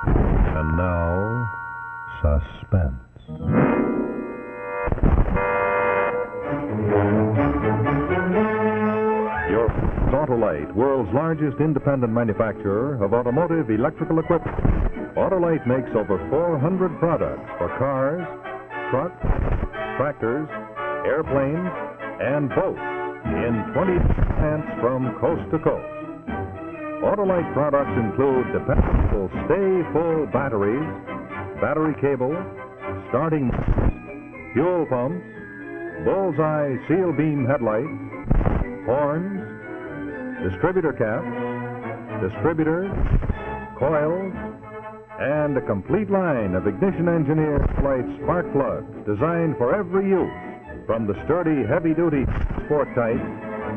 And now, Suspense. Your Autolite, world's largest independent manufacturer of automotive electrical equipment. Autolite makes over 400 products for cars, trucks, tractors, airplanes, and boats in 20 plants from coast to coast. Autolite products include dependable stay-full batteries, battery cable, starting fuel pumps, bullseye seal beam headlights, horns, distributor caps, distributors, coils, and a complete line of ignition-engineered light spark plugs designed for every use, from the sturdy, heavy-duty sport type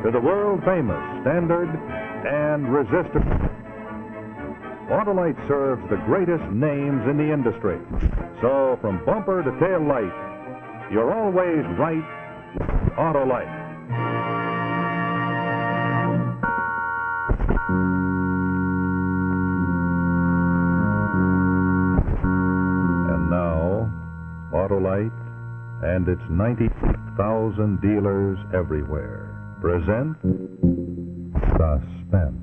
to the world-famous standard and resistor. Autolite serves the greatest names in the industry. So from bumper to tail light, you're always right with Autolite. And now, Autolite and its 90,000 dealers everywhere present Suspense.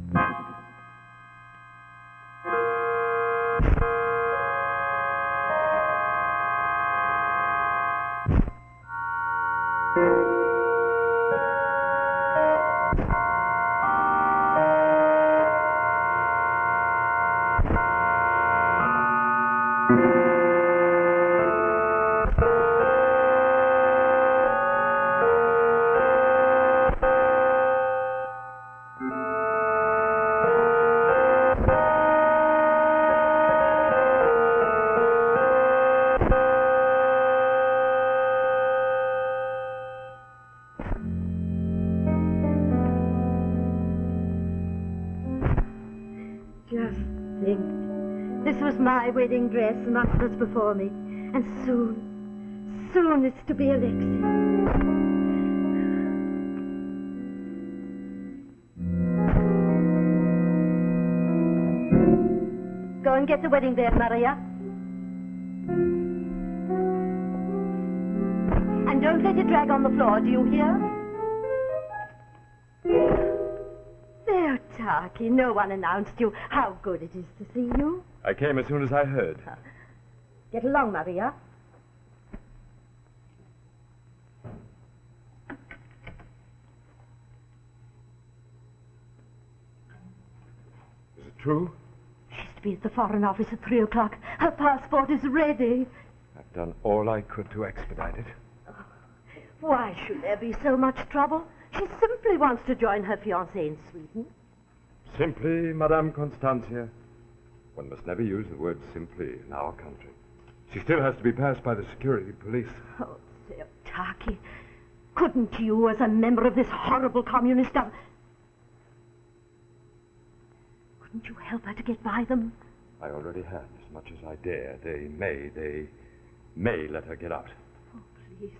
Just think, this was my wedding dress and others before me. And soon it's to be Alexis. Go and get the wedding band, Maria. And don't let it drag on the floor, do you hear? There, Tarky, no one announced you. How good it is to see you. I came as soon as I heard. Get along, Maria. Is it true? She's to be at the Foreign Office at 3 o'clock. Her passport is ready. I've done all I could to expedite it. Why should there be so much trouble? She simply wants to join her fiancé in Sweden. Simply, Madame Constantia. One must never use the word simply in our country. She still has to be passed by the security police. Oh, Sir Tarky, couldn't you, as a member of this horrible communist couldn't you help her to get by them? I already have, as much as I dare. They may let her get out. Oh, please.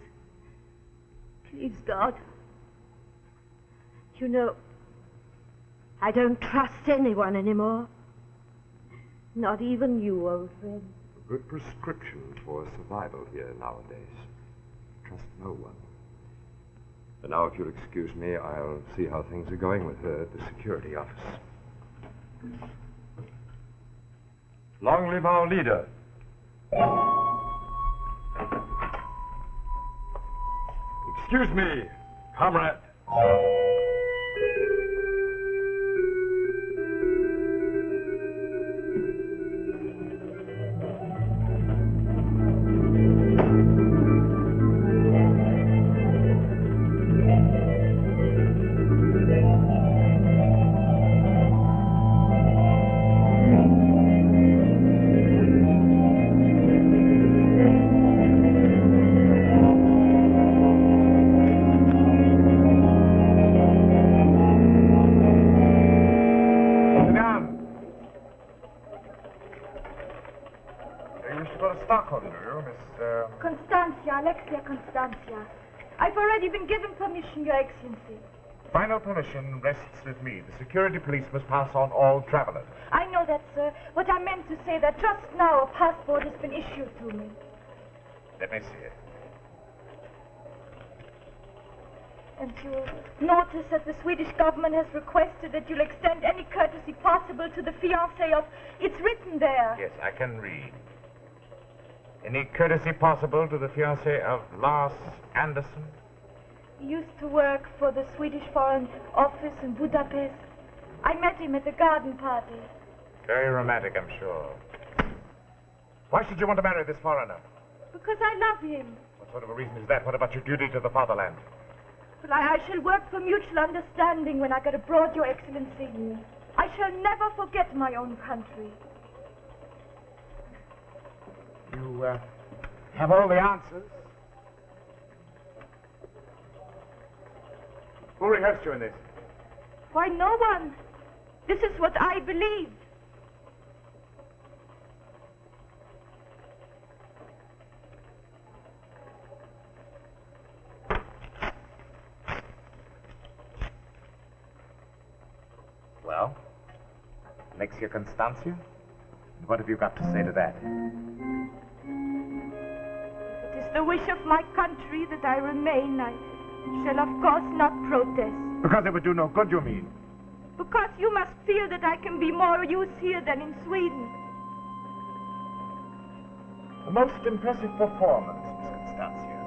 Please, God. You know, I don't trust anyone anymore. Not even you, old friend. A good prescription for survival here nowadays. Trust no one. And now, if you'll excuse me, I'll see how things are going with her at the security office. Long live our leader. Excuse me, comrade. Constantia. I've already been given permission, Your Excellency. Final permission rests with me. The security police must pass on all travelers. I know, that, sir. What I meant to say that just now a passport has been issued to me. Let me see it. And you'll notice that the Swedish government has requested that you'll extend any courtesy possible to the fiancé of... It's written there. Yes, I can read. Any courtesy possible to the fiancé of Lars Anderson? He used to work for the Swedish Foreign Office in Budapest. I met him at the garden party. Very romantic, I'm sure. Why should you want to marry this foreigner? Because I love him. What sort of a reason is that? What about your duty to the fatherland? Well, I shall work for mutual understanding when I get abroad, Your Excellency. I shall never forget my own country. You have all the answers? Who rehearsed you in this? Why, no one. This is what I believe. Well, Alexia Constantia? And what have you got to say to that? It is the wish of my country that I remain. I shall, of course, not protest. Because it would do no good, you mean? Because you must feel that I can be more use here than in Sweden. A most impressive performance, Miss Constantia.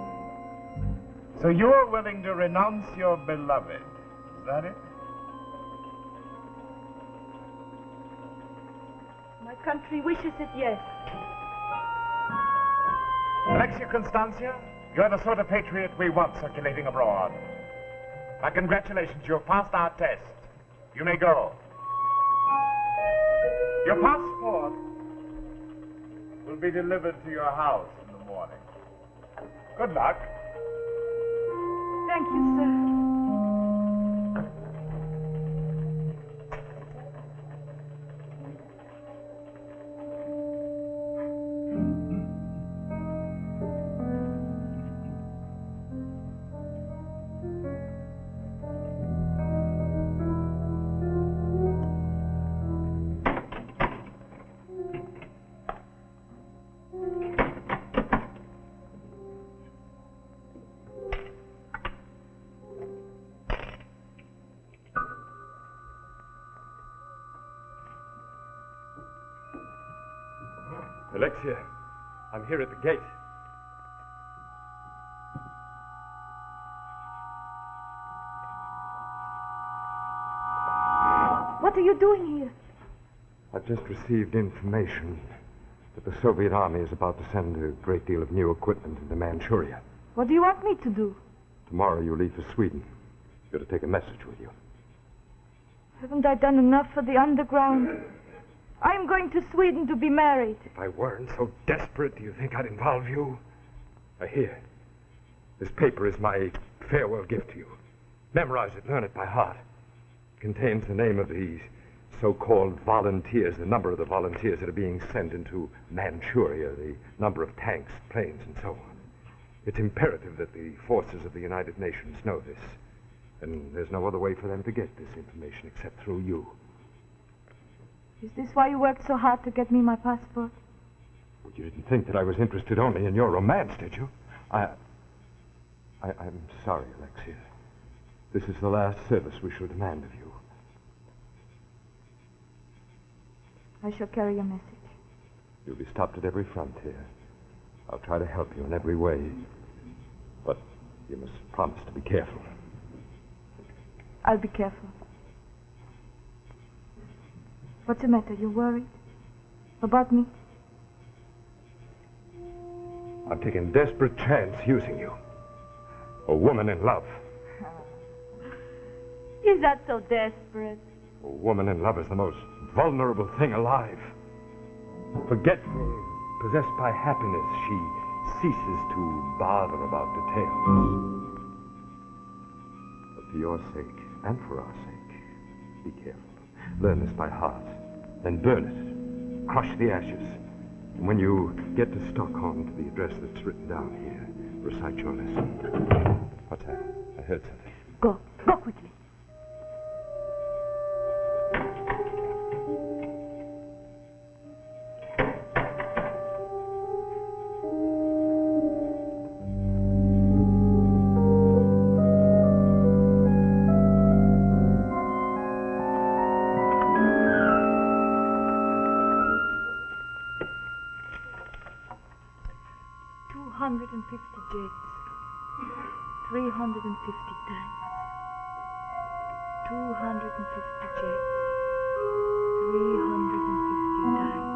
So you're willing to renounce your beloved, is that it? My country wishes it, yes. Alexia Constantia, you're the sort of patriot we want circulating abroad. My congratulations, you've passed our test. You may go. Your passport will be delivered to your house in the morning. Good luck. Thank you, sir. Alexia, I'm here at the gate. What are you doing here? I've just received information that the Soviet Army is about to send a great deal of new equipment into Manchuria. What do you want me to do? Tomorrow you leave for Sweden. You're to take a message with you. Haven't I done enough for the underground? I'm going to Sweden to be married. If I weren't so desperate, do you think I'd involve you? Here. This paper is my farewell gift to you. Memorize it, learn it by heart. It contains the name of these so-called volunteers, the number of the volunteers that are being sent into Manchuria, the number of tanks, planes, and so on. It's imperative that the forces of the United Nations know this. And there's no other way for them to get this information except through you. Is this why you worked so hard to get me my passport? Well, you didn't think that I was interested only in your romance, did you? I'm sorry, Alexia. This is the last service we shall demand of you. I shall carry your message. You'll be stopped at every frontier. I'll try to help you in every way. But you must promise to be careful. I'll be careful. What's the matter? You worried? About me? I'm taking a desperate chance using you. A woman in love. Is that so desperate? A woman in love is the most vulnerable thing alive. Forgetful, possessed by happiness, she ceases to bother about details. But for your sake, and for our sake, be careful. Learn this by heart. Then burn it. Crush the ashes. And when you get to Stockholm, to the address that's written down here, recite your lesson. What's that? I heard something. Go. Go quickly. 350 jets. 350 tanks. 250 jets. 350 tanks.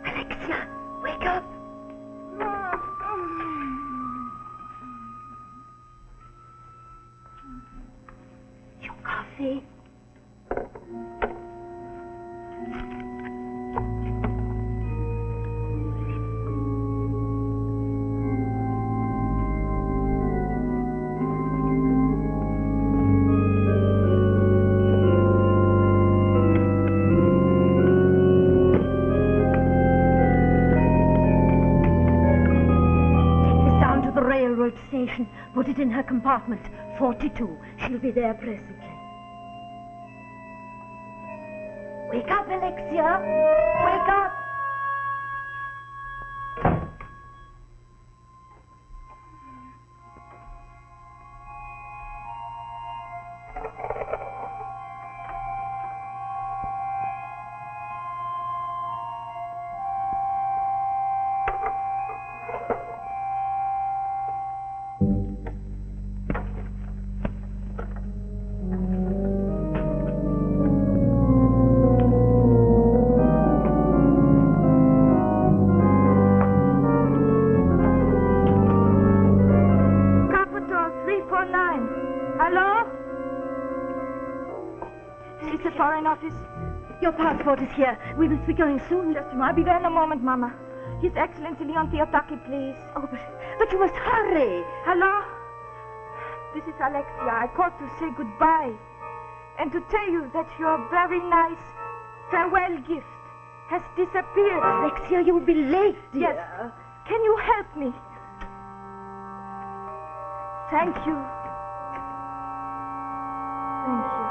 Alexia, wake up. Your coffee. Station. Put it in her compartment. 42. She'll be there presently. Wake up, Alexia. Wake up. Foreign Office. Your passport is here. We must be going soon. Just a moment. I'll be there in a moment, Mama. His Excellency Leon Theotaki, please. Oh, but you must hurry. Hello? This is Alexia. I called to say goodbye and to tell you that your very nice farewell gift has disappeared. Alexia, you'll be late, dear. Yes. Can you help me? Thank you. Thank you.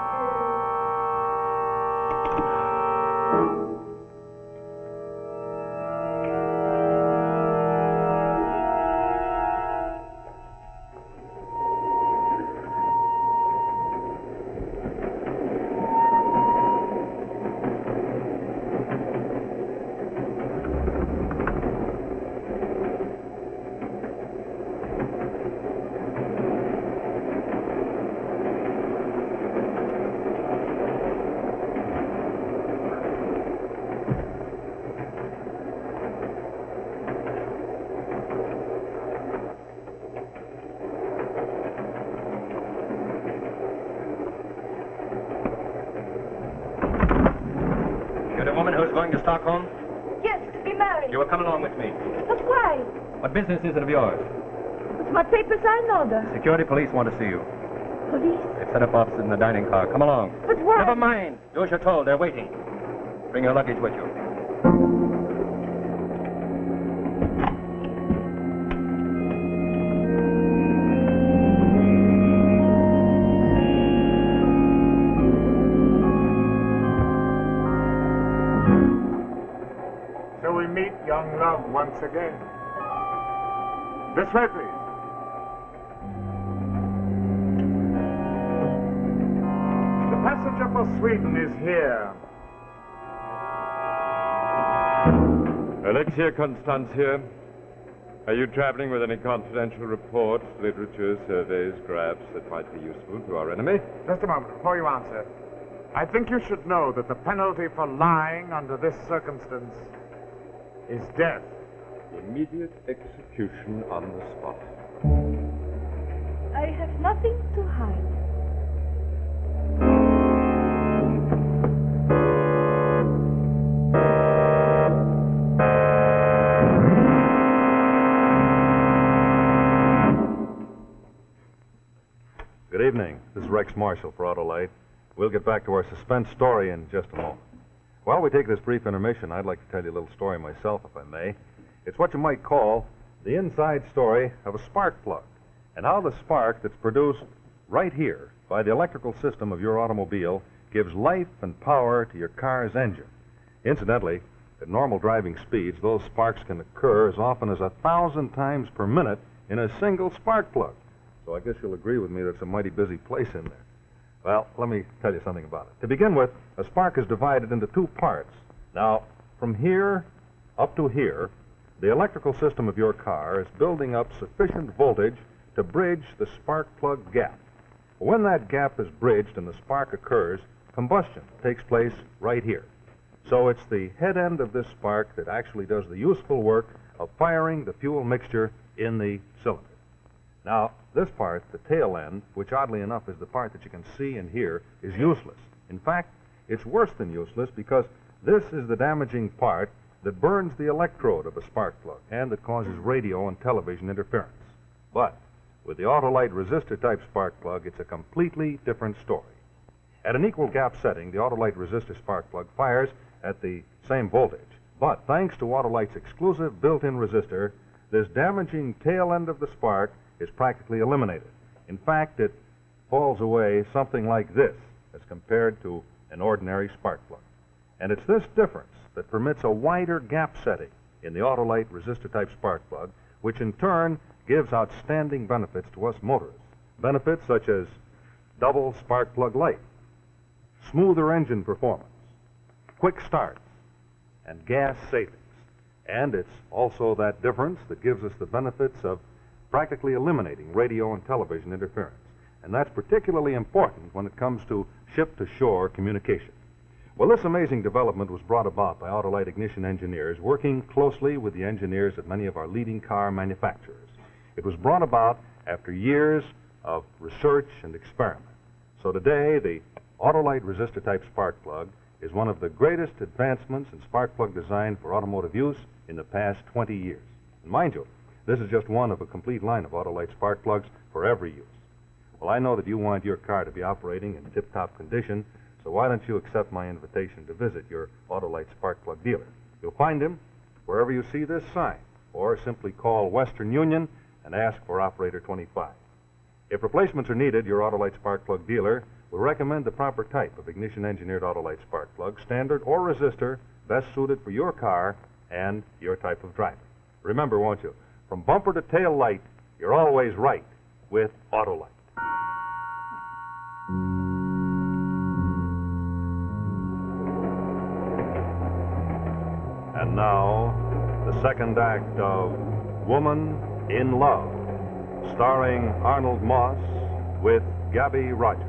Going to Stockholm? Yes, to be married. You will come along with me. But why? What business is it of yours? With my papers I know them. Security police want to see you. Police? They've set up offices in the dining car. Come along. But why? Never mind. Do as you're told. They're waiting. Bring your luggage with you. Young love once again. This way, please. The passenger for Sweden is here. Alexia Constantia, are you traveling with any confidential reports, literature, surveys, graphs that might be useful to our enemy? Just a moment, before you answer. I think you should know that the penalty for lying under this circumstance is death. Immediate execution on the spot. I have nothing to hide. Good evening. This is Rex Marshall for Autolite. We'll get back to our suspense story in just a moment. While we take this brief intermission, I'd like to tell you a little story myself, if I may. It's what you might call the inside story of a spark plug, and how the spark that's produced right here by the electrical system of your automobile gives life and power to your car's engine. Incidentally, at normal driving speeds, those sparks can occur as often as 1,000 times per minute in a single spark plug. So I guess you'll agree with me that it's a mighty busy place in there. Well, let me tell you something about it. To begin with, a spark is divided into two parts. Now, from here up to here, the electrical system of your car is building up sufficient voltage to bridge the spark plug gap. When that gap is bridged and the spark occurs, combustion takes place right here. So it's the head end of this spark that actually does the useful work of firing the fuel mixture in the cylinder. Now, this part, the tail end, which oddly enough is the part that you can see and hear, is useless. In fact, it's worse than useless because this is the damaging part that burns the electrode of a spark plug and that causes radio and television interference. But with the Autolite resistor type spark plug, it's a completely different story. At an equal gap setting, the Autolite resistor spark plug fires at the same voltage. But thanks to Autolite's exclusive built-in resistor, this damaging tail end of the spark is practically eliminated. In fact, it falls away something like this as compared to an ordinary spark plug. And it's this difference that permits a wider gap setting in the Autolite resistor type spark plug, which in turn gives outstanding benefits to us motorists. Benefits such as double spark plug light, smoother engine performance, quick starts, and gas savings. And it's also that difference that gives us the benefits of practically eliminating radio and television interference. And that's particularly important when it comes to ship-to-shore communication. Well, this amazing development was brought about by Autolite ignition engineers working closely with the engineers at many of our leading car manufacturers. It was brought about after years of research and experiment. So today, the Autolite resistor type spark plug is one of the greatest advancements in spark plug design for automotive use in the past 20 years. And mind you, this is just one of a complete line of Autolite spark plugs for every use. Well, I know that you want your car to be operating in tip-top condition, so why don't you accept my invitation to visit your Autolite spark plug dealer? You'll find him wherever you see this sign, or simply call Western Union and ask for operator 25. If replacements are needed, your Autolite spark plug dealer will recommend the proper type of ignition-engineered Autolite spark plug, standard or resistor, best suited for your car and your type of driving. Remember, won't you, from bumper to tail light, you're always right with Autolite. And now, the second act of Woman in Love, starring Arnold Moss with Gabby Rogers.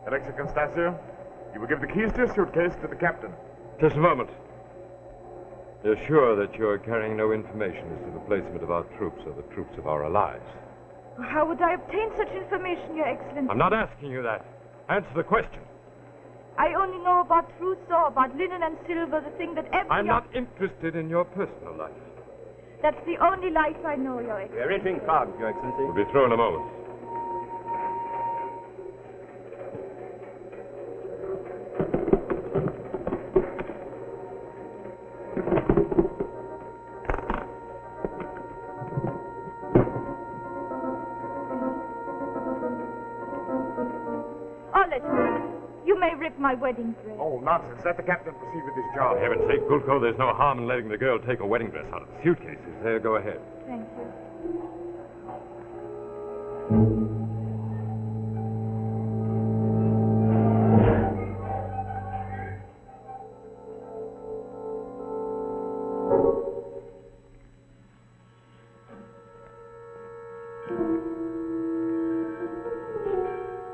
Alexia Constantia, you will give the keys to your suitcase to the captain. Just a moment. You're sure that you're carrying no information as to the placement of our troops or the troops of our allies? How would I obtain such information, Your Excellency? I'm not asking you that. Answer the question. I only know about trousseau, about linen and silver, the thing that every... I'm not interested in your personal life. That's the only life I know, Your Excellency. We're entering Prague, Your Excellency. We'll be through in a moment. You may rip my wedding dress. Oh, nonsense. Let the captain proceed with his job. For heaven's sake, Gulko, there's no harm in letting the girl take a wedding dress out of the suitcases. There, go ahead. Thank you.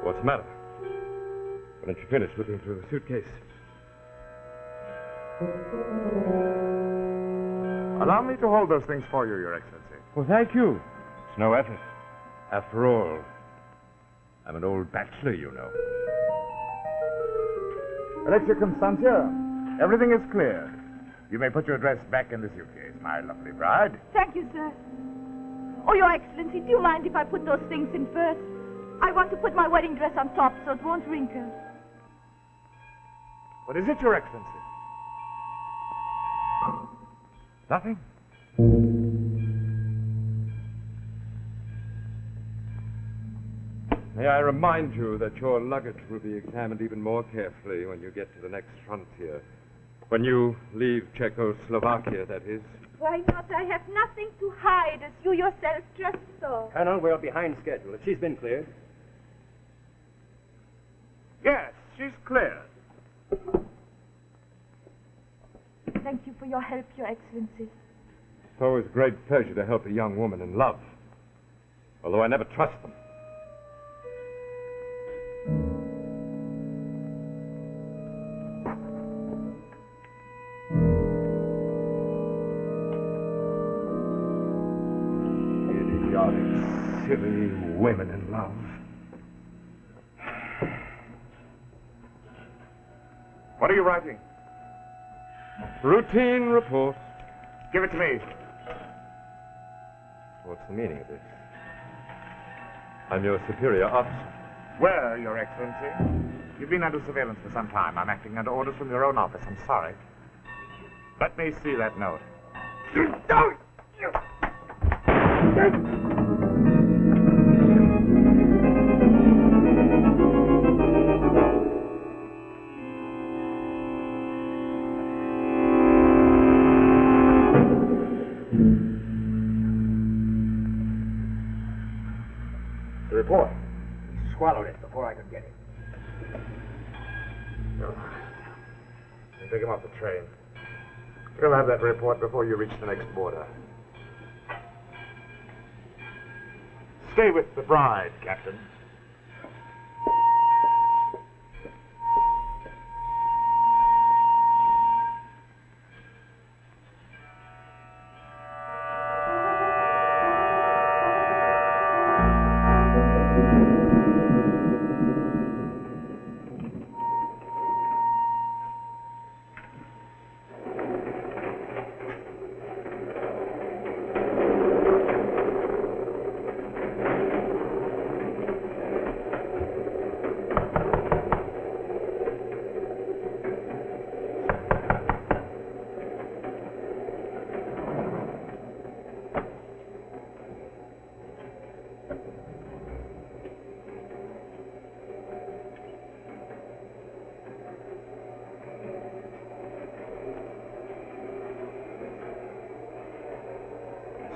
What's the matter? Why don't you finish looking through the suitcase? Allow me to hold those things for you, Your Excellency. Well, thank you. It's no effort. After all, I'm an old bachelor, you know. Alexia Constantia, everything is clear. You may put your dress back in the suitcase, my lovely bride. Thank you, sir. Oh, Your Excellency, do you mind if I put those things in first? I want to put my wedding dress on top so it won't wrinkle. What is it, Your Excellency? Nothing. May I remind you that your luggage will be examined even more carefully when you get to the next frontier. When you leave Czechoslovakia, that is. Why not? I have nothing to hide, as you yourself just saw. Colonel, we're behind schedule. If she's been cleared. Yes, she's cleared. Thank you for your help, Your Excellency. It's always a great pleasure to help a young woman in love. Although I never trust them. Idiotic, silly women in love. What are you writing? Routine report. Give it to me. What's the meaning of this? I'm your superior officer. Where, Your Excellency? You've been under surveillance for some time. I'm acting under orders from your own office. I'm sorry. Let me see that note. The report. He swallowed it before I could get it. Take him off the train. We'll have that report before you reach the next border. Stay with the bride, Captain.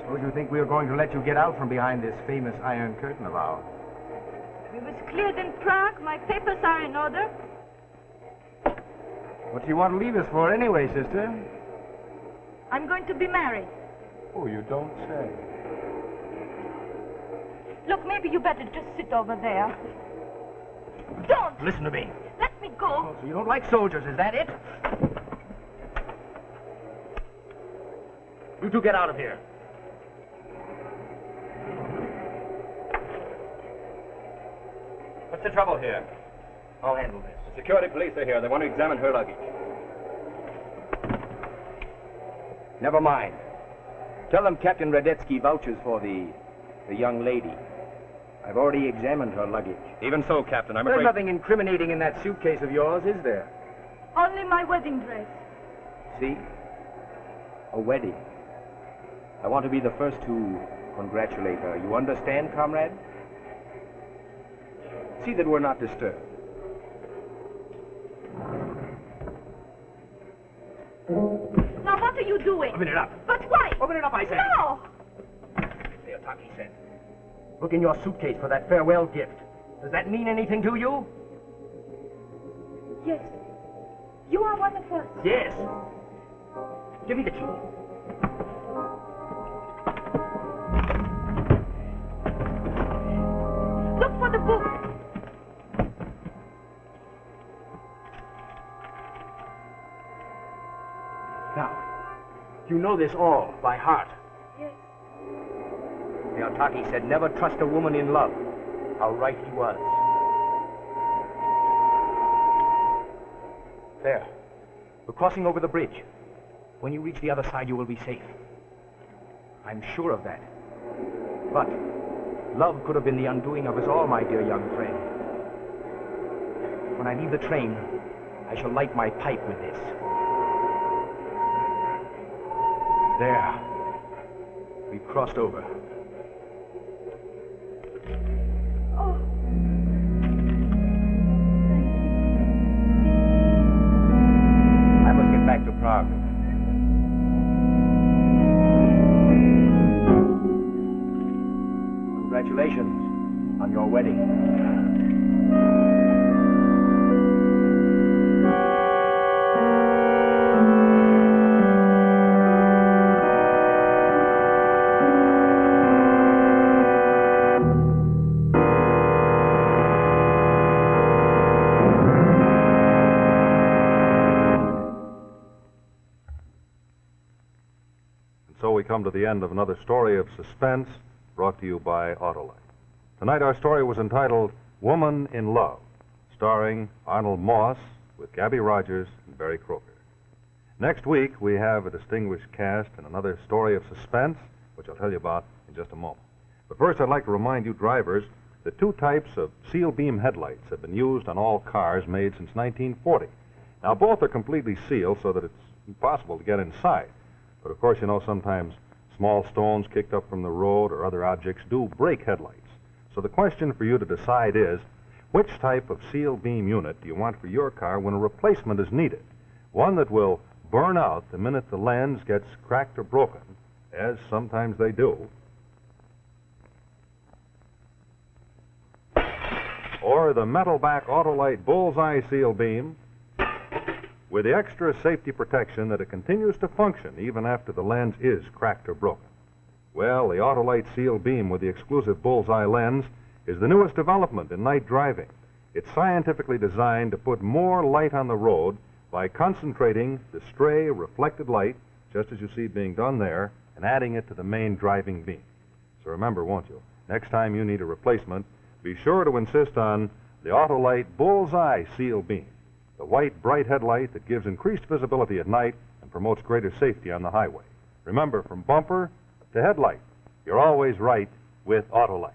Suppose you think we are going to let you get out from behind this famous iron curtain of ours. We was cleared in Prague. My papers are in order. What do you want to leave us for anyway, sister? I'm going to be married. Oh, you don't say. Look, maybe you better just sit over there. Don't! Listen to me. Let me go. Oh, so you don't like soldiers, is that it? You two get out of here. What's the trouble here? I'll handle this. The security police are here. They want to examine her luggage. Never mind. Tell them Captain Radetsky vouches for the young lady. I've already examined her luggage. Even so, Captain, I'm There's afraid... nothing incriminating in that suitcase of yours, is there? Only my wedding dress. See? A wedding. I want to be the first to congratulate her. You understand, comrade? See that we're not disturbed. Now, what are you doing? Open it up. But why? Open it up, I say. No! There, Taki said. Look in your suitcase for that farewell gift. Does that mean anything to you? Yes. You are one of us. Yes. Give me the key. Look for the book. Now, you know this all by heart. Yes. Taki said never trust a woman in love. How right he was. There. We're crossing over the bridge. When you reach the other side, you will be safe. I'm sure of that. But love could have been the undoing of us all, my dear young friend. When I leave the train, I shall light my pipe with this. There. We crossed over. Oh. I must get back to Prague. Congratulations on your wedding. So we come to the end of another story of suspense brought to you by Autolite. Tonight our story was entitled Woman in Love, starring Arnold Moss with Gabby Rogers and Barry Croker. Next week we have a distinguished cast and another story of suspense, which I'll tell you about in just a moment. But first I'd like to remind you drivers that two types of seal beam headlights have been used on all cars made since 1940. Now both are completely sealed so that it's impossible to get inside. But of course, you know, sometimes small stones kicked up from the road or other objects do break headlights. So the question for you to decide is, which type of seal beam unit do you want for your car when a replacement is needed? One that will burn out the minute the lens gets cracked or broken, as sometimes they do. Or the metal back Autolite bullseye seal beam, with the extra safety protection that it continues to function even after the lens is cracked or broken. Well, the Autolite seal beam with the exclusive bullseye lens is the newest development in night driving. It's scientifically designed to put more light on the road by concentrating the stray reflected light, just as you see being done there, and adding it to the main driving beam. So remember, won't you, next time you need a replacement, be sure to insist on the Autolite bullseye seal beam, the white, bright headlight that gives increased visibility at night and promotes greater safety on the highway. Remember, from bumper to headlight, you're always right with Autolite.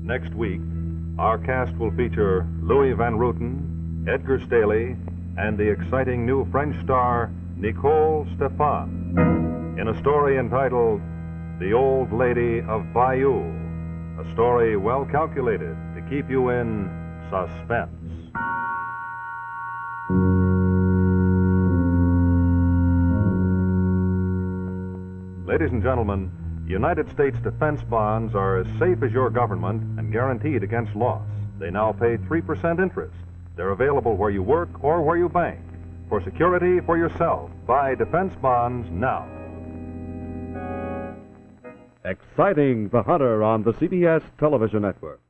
Next week, our cast will feature Louis Van Rooten, Edgar Staley, and the exciting new French star Nicole Stefan in a story entitled The Old Lady of Bayou, a story well calculated to keep you in suspense. Ladies and gentlemen, United States defense bonds are as safe as your government and guaranteed against loss. They now pay 3% interest. They're available where you work or where you bank. For security for yourself, buy defense bonds now. Exciting the Hunter on the CBS television network.